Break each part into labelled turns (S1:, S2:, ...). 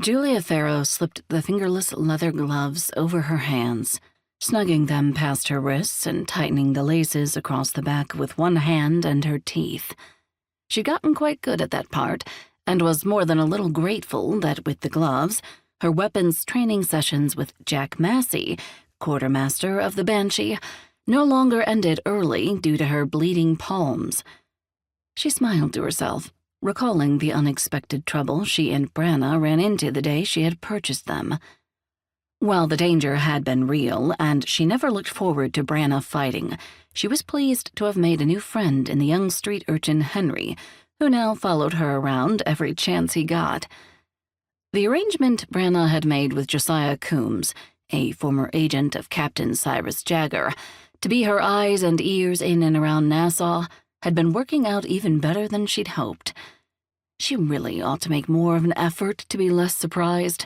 S1: Julia Farrow slipped the fingerless leather gloves over her hands, snugging them past her wrists and tightening the laces across the back with one hand and her teeth. She'd gotten quite good at that part, and was more than a little grateful that with the gloves, her weapons training sessions with Jack Massey, quartermaster of the Banshee, no longer ended early due to her bleeding palms. She smiled to herself, recalling the unexpected trouble she and Branna ran into the day she had purchased them. While the danger had been real, and she never looked forward to Branna fighting, she was pleased to have made a new friend in the young street urchin Henry, who now followed her around every chance he got. The arrangement Branna had made with Josiah Coombs, a former agent of Captain Cyrus Jagger, to be her eyes and ears in and around Nassau, had been working out even better than she'd hoped. She really ought to make more of an effort to be less surprised.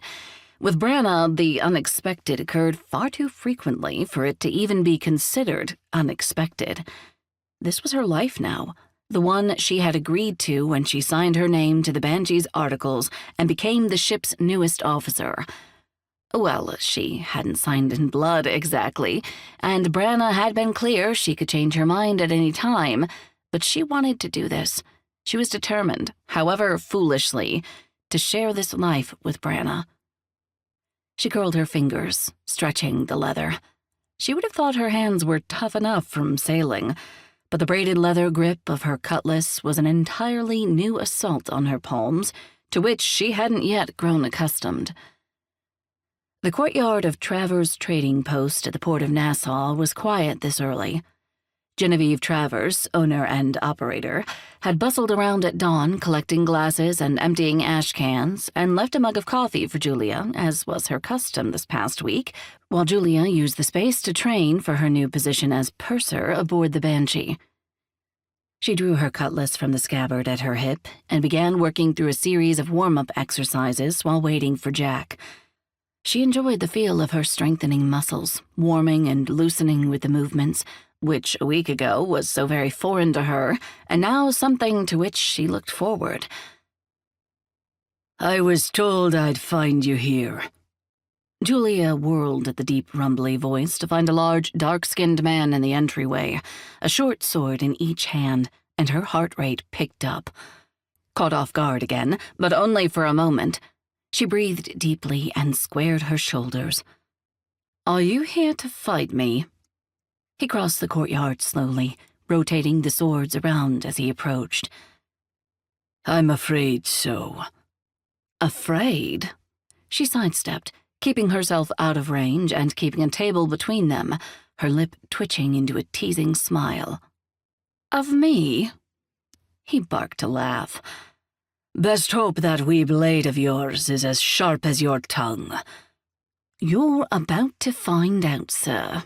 S1: With Branna, the unexpected occurred far too frequently for it to even be considered unexpected. This was her life now, the one she had agreed to when she signed her name to the Banshee's articles and became the ship's newest officer. Well, she hadn't signed in blood exactly, and Branna had been clear she could change her mind at any time, but she wanted to do this. She was determined, however foolishly, to share this life with Branna. She curled her fingers, stretching the leather. She would have thought her hands were tough enough from sailing, but the braided leather grip of her cutlass was an entirely new assault on her palms, to which she hadn't yet grown accustomed. The courtyard of Travers' trading post at the port of Nassau was quiet this early. Genevieve Travers, owner and operator, had bustled around at dawn collecting glasses and emptying ash cans, and left a mug of coffee for Julia, as was her custom this past week, while Julia used the space to train for her new position as purser aboard the Banshee. She drew her cutlass from the scabbard at her hip and began working through a series of warm-up exercises while waiting for Jack. She enjoyed the feel of her strengthening muscles, warming and loosening with the movements, which a week ago was so very foreign to her, and now something to which she looked forward.
S2: "I was told I'd find you here."
S1: Julia whirled at the deep, rumbly voice to find a large, dark-skinned man in the entryway, a short sword in each hand, and her heart rate picked up. Caught off guard again, but only for a moment, she breathed deeply and squared her shoulders. "Are you here to fight me?" He crossed the courtyard slowly, rotating the swords around as he approached.
S2: "I'm afraid so."
S1: Afraid? She sidestepped, keeping herself out of range and keeping a table between them, her lip twitching into a teasing smile. "Of me?" He barked a laugh.
S2: "Best hope that wee blade of yours is as sharp as your tongue."
S1: "You're about to find out, sir."